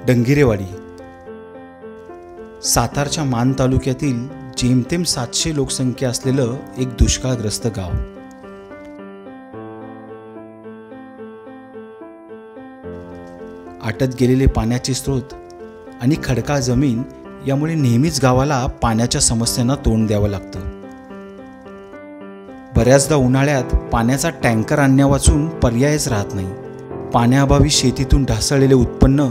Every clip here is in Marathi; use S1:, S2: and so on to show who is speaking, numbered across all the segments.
S1: डंगिरेवाडी सातारच्या मान तालुक्यातील जेमतेम 700 लोकसंख्या असलेलं एक दुष्काळग्रस्त गाव। आटत गेलेले पाण्याचे स्रोत आणि खडकाळ जमीन यामुळे नेहमीच गावाला पाण्याच्या समस्यांना तोंड द्यावं लागतं। बऱ्याचदा उन्हाळ्यात पाण्याचा टँकर आणण्यावाचून पर्यायच राहत नाही। पाण्याअभावी शेतीतून ढासळलेले उत्पन्न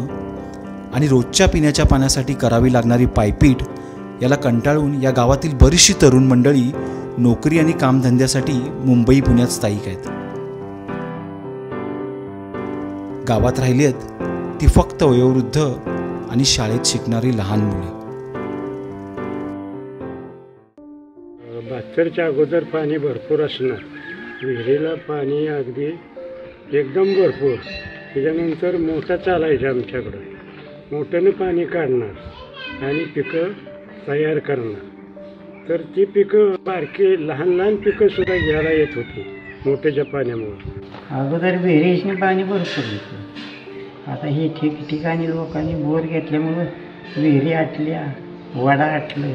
S1: आणि रोजच्या पिण्याच्या पाण्यासाठी करावी लागणारी पायपीट याला कंटाळून या गावातील बरीचशी तरुण मंडळी नोकरी आणि कामधंद्यासाठी मुंबई पुण्यात स्थायिक आहेत। गावात राहिली आहेत ती फक्त वयोवृद्ध आणि शाळेत शिकणारी लहान मुले।
S2: 72च्या अगोदर पाणी भरपूर असणार, विहिरीला पाणी अगदी एकदम भरपूर। त्याच्यानंतर मोठं चालायचं आमच्याकडं, मोठ्यानं पाणी काढणार आणि पिकं तयार करणार। तर ती पिकं बारकी लहान लहान पिकं सुद्धा घ्यायला येत होती मोठ्याच्या पाण्यामुळे।
S3: अगोदर विहिरीने पाणी भरपूर होतं, आता हे ठिकठिकाणी लोकांनी बोर घेतल्यामुळं विहिरी आटल्या, वडा आटलं,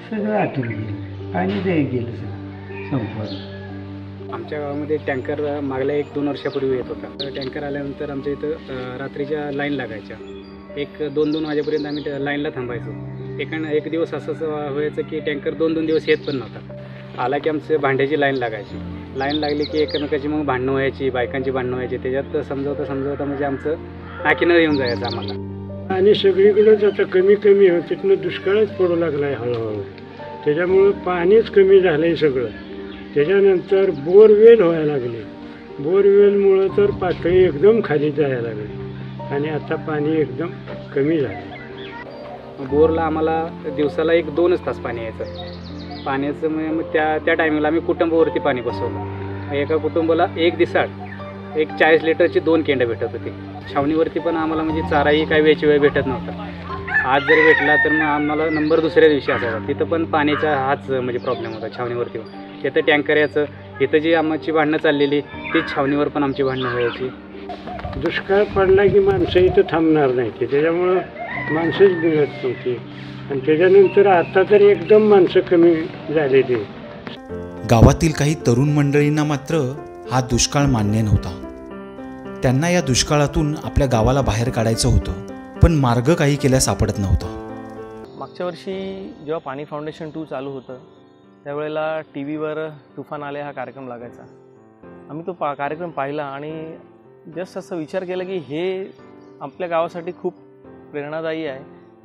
S3: सगळं आटून गेलं, पाणी दे गेलं सगळं संपूर्ण।
S4: आमच्या गावामध्ये टँकर मागल्या 1-2 वर्षापूर्वी येत होता। टँकर आल्यानंतर आमच्या इथं रात्रीच्या लाईन लागायच्या, 1-2 वाजेपर्यंत आम्ही त्या लाईनला थांबायचो। एक दिवस असंच व्हायचं की टँकर 2-2 दिवस येत पण नव्हता। आला की आमचं भांड्याची लाईन लागायची, लाईन लागली की एकमेकाची मग भांडणं व्हायची, बायकांची भांडणं व्हायची। त्याच्यात समजवता म्हणजे आमचं नाकीनं येऊन जायचं आम्हाला।
S2: आणि सगळीकडेच आता कमी कमी होत, तिथनं दुष्काळच पडू लागला आहे हळूहळू। त्याच्यामुळं पाणीच कमी झालं आहे सगळं। त्याच्यानंतर बोरवेल व्हायला लागले, बोरवेलमुळं तर पातळी एकदम खाली जायला लागली आणि आता पाणी एकदम कमी झालं।
S4: बोरला आम्हाला दिवसाला 1-2च तास पाणी यायचं। पाण्याचं मग त्या टायमिंगला आम्ही कुटुंबावरती पाणी बसवलं। एका कुटुंबाला 1 दिवसात 40 लिटरची 2 केंड भेटत होती। छावणीवरती पण आम्हाला म्हणजे चाराही काही वेळची वेळ भेटत नव्हता। आज जर भेटला तर मग आम्हाला नंबर दुसऱ्या दिवशी असायचा। तिथं पण पाण्याचा हाच म्हणजे प्रॉब्लेम होता छावणीवरती। तिथं टँकर याचं, इथं जी आमची भांडणं चाललेली ती छावणीवर पण आमची भांडणं व्हायची।
S2: दुष्काळ पडला की माणसं इथं थांबणार नाही, त्याच्यामुळं माणसंच मिळत नव्हती। आणि त्याच्यानंतर आता तर एकदम माणसं कमी झालेली।
S1: गावातील काही तरुण मंडळींना मात्र हा दुष्काळ मान्य नव्हता। त्यांना या दुष्काळातून आपल्या गावाला बाहेर काढायचं होतं, पण मार्ग काही केल्या सापडत नव्हता।
S5: मागच्या वर्षी जेव्हा पाणी फाउंडेशन 2 चालू होतं त्यावेळेला TV वर तुफान आले हा कार्यक्रम लागायचा। आम्ही तो कार्यक्रम पाहिला आणि जस्ट असं विचार केला की हे आपल्या गावासाठी खूप प्रेरणादायी आहे।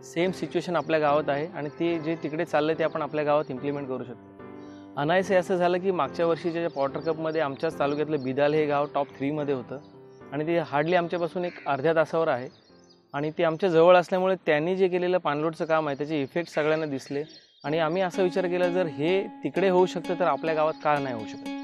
S5: सेम सिच्युएशन आपल्या गावात आहे आणि ते जे तिकडे चाललं ते आपण आपल्या गावात इम्प्लिमेंट करू शकतो। अनायसे असं झालं की मागच्या वर्षीच्या पॉटर कपमध्ये आमच्याच तालुक्यातलं बिदाल हे गाव टॉप 3 मध्ये होतं आणि ते हार्डली आमच्यापासून एक अर्ध्या तासावर आहे आणि ते आमच्या जवळ असल्यामुळे त्यांनी जे केलेलं पाणलोटचं काम आहे त्याचे इफेक्ट सगळ्यांना दिसले आणि आम्ही असा विचार केला जर हे तिकडे होऊ शकतं तर आपल्या गावात का नाही होऊ शकत।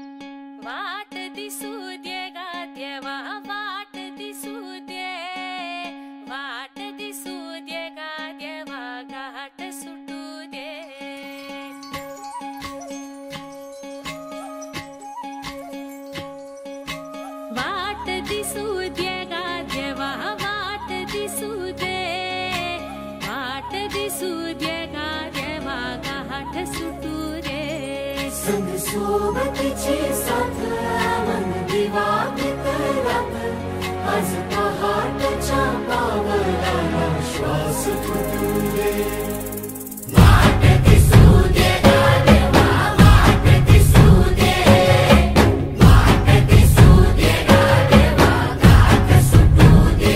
S6: संग सोबतीची साथ मन दिवाळीत रात, आज पहाटच्या पावलाला श्वास फुटू दे। वाट दिसू दे देवा, वाट दिसू दे, वाट दिसू दे देवा, घाट सुटू दे।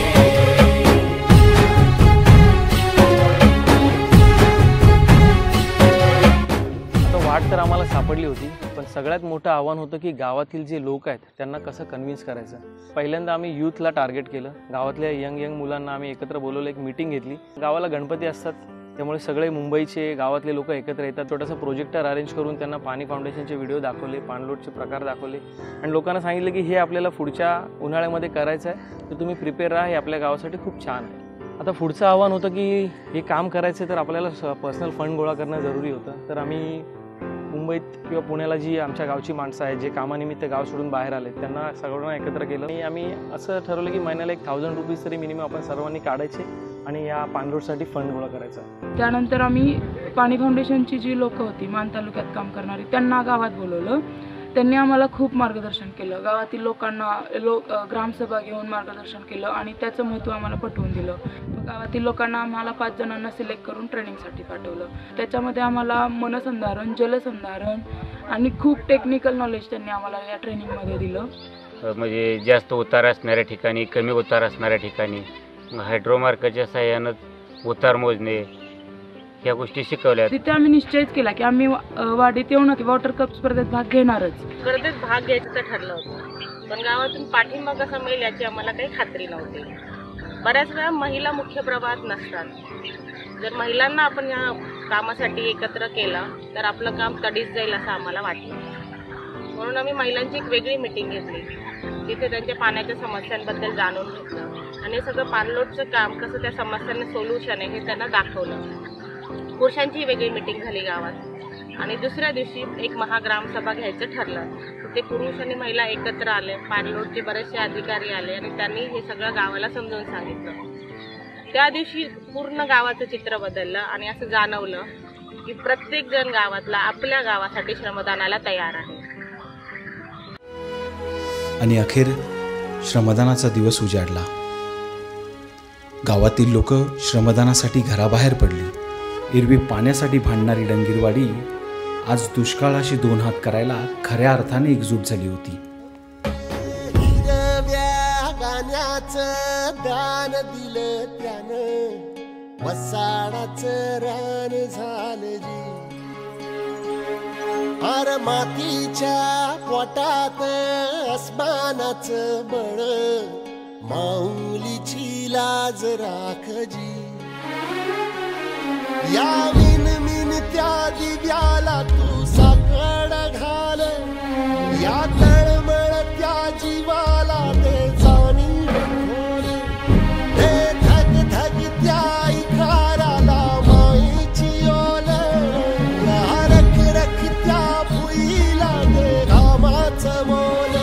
S5: वाट तर आम्हाला सापडली होती, पण सगळ्यात मोठं आव्हान होतं की गावातील जे लोक आहेत त्यांना कसं कन्व्हिन्स करायचं। पहिल्यांदा आम्ही यूथला टार्गेट केलं, गावातल्या यंग मुलांना आम्ही एकत्र बोलवलं, एक मीटिंग घेतली। गावाला गणपती असतात त्यामुळे सगळे मुंबईचे गावातले लोक एकत्र येतात। छोटासा प्रोजेक्टर अरेंज करून त्यांना पाणी फाउंडेशनचे व्हिडिओ दाखवले, पाणलोटचे प्रकार दाखवले आणि लोकांना सांगितलं की हे आपल्याला पुढच्या उन्हाळ्यामध्ये करायचं आहे, तर तुम्ही प्रिपेअर राहा, हे आपल्या गावासाठी खूप छान आहे। आता पुढचं आव्हान होतं की हे काम करायचं तर आपल्याला पर्सनल फंड गोळा करणं जरुरी होतं। तर आम्ही मुंबईत किंवा पुण्याला जी आमच्या गावची माणसं आहेत जे कामानिमित्त गाव सोडून बाहेर आले त्यांना सगळ्यांना एकत्र केलं आणि आम्ही असं ठरवलं की महिन्याला 1000 रुपीज तरी मिनिमम आपण सर्वांनी काढायचे आणि या पाणी रोडसाठी फंड गोळा करायचा.
S7: त्यानंतर आम्ही पाणी फाउंडेशनची जी लोकं होती मान तालुक्यात काम करणारी त्यांना गावात बोलवलं. त्यांनी आम्हाला खूप मार्गदर्शन केलं. गावातील लोकांना ग्रामसभा घेऊन मार्गदर्शन केलं आणि त्याचं महत्त्व आम्हाला पटवून दिलं. गावातील लोकांना आम्हाला 5 जणांना सिलेक्ट करून ट्रेनिंगसाठी पाठवलं. त्याच्यामध्ये आम्हाला मनसंधारण, जलसंधारण आणि खूप टेक्निकल नॉलेज त्यांनी आम्हाला या ट्रेनिंगमध्ये दिलं.
S8: म्हणजे जास्त उतार असणाऱ्या ठिकाणी, कमी उतार असणाऱ्या ठिकाणी हायड्रोमार्काच्या सहाय्यानं उतार मोजणे ह्या गोष्टी शिकवल्या.
S7: तिथे आम्ही निश्चयच केला की आम्ही वाडीत येऊन वॉटर कप स्पर्धेत भाग घेणारच.
S9: स्पर्धेत भाग घ्यायचं ठरलं होतं, पण गावातून पाठिंबा कसा मिळेल याची आम्हाला काही खात्री नव्हती. बऱ्याच वेळा महिला मुख्य प्रवाहात नसतात. जर महिलांना आपण या कामासाठी एकत्र केलं तर आपलं काम तडीच जाईल असं आम्हाला वाटलं. म्हणून आम्ही महिलांची एक वेगळी मीटिंग घेतली. तिथे त्यांच्या पाण्याच्या समस्यांबद्दल जाणून घेतलं आणि सगळं पाणलोटचं काम कसं त्या समस्यांना सोल्युशन आहे हे त्यांना दाखवलं. पुरुषांची वेगळी मीटिंग झाली गावात आणि दुसऱ्या दिवशी एक महाग्रामसभा घ्यायचं ठरलं. ते पुरुष आणि महिला एकत्र आले, पाणलोटचे बरेचसे अधिकारी आले आणि त्यांनी हे सगळं गावाला समजावून सांगितलं. त्या दिवशी पूर्ण गावाचं चित्र बदललं आणि असं जाणवलं की प्रत्येक जण गावातला आपल्या गावासाठी श्रमदानाला तयार आहे.
S1: आणि अखेर श्रमदानाचा दिवस उजाडला. गावातील लोक श्रमदानासाठी घराबाहेर पडली. एरवी पाण्यासाठी भांडणारी डंगीरवाडी आज दुष्काळाशी 2 हात करायला खऱ्या अर्थाने एकजूट झाली होती.
S10: हिरव्या गाण्याचं दान दिलं त्यानं, वसाडाचं रान झालं जी. अर मातीच्या पोटात अस्मानाचं बळ, माऊलीची लाज राखजी. या मिन त्या दिव्याला तू साकड घाल, या तळमळ त्या जीवाला दे जाणीव खोल. हे धग धग त्या इकाराला माईची ओल, या रख रख त्या भुईला दे घामाचं मोल.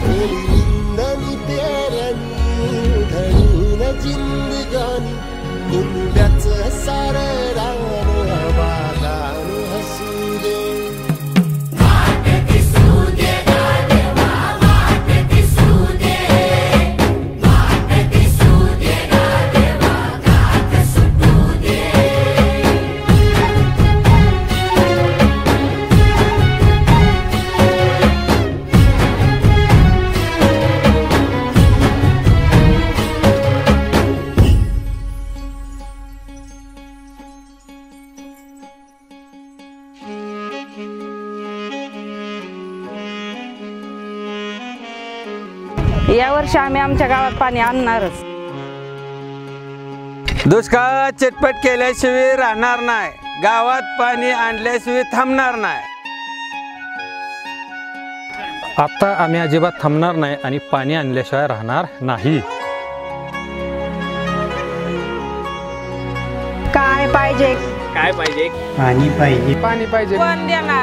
S10: निंदनी पेरणी धरून जिंदगानी, कुंड्याचं सार रान बागान हसू दे.
S6: वाट दिसू दे गादेवा, वाट दिसू दे, वाट दिसू दे गादेवा, गात सुटू दे.
S9: यावर्षी आम्ही आमच्या गावात पाणी आणणारच.
S11: दुष्काळ चिटपट केल्याशिवाय राहणार नाही, गावात पाणी आणल्याशिवाय थांबणार नाही.
S12: आता आम्ही अजिबात थांबणार नाही आणि पाणी आणल्याशिवाय राहणार नाही.
S9: काय पाहिजे?
S4: काय पाहिजे?
S3: पाणी पाहिजे.
S5: पाणी पाहिजे.
S9: कोण देणार?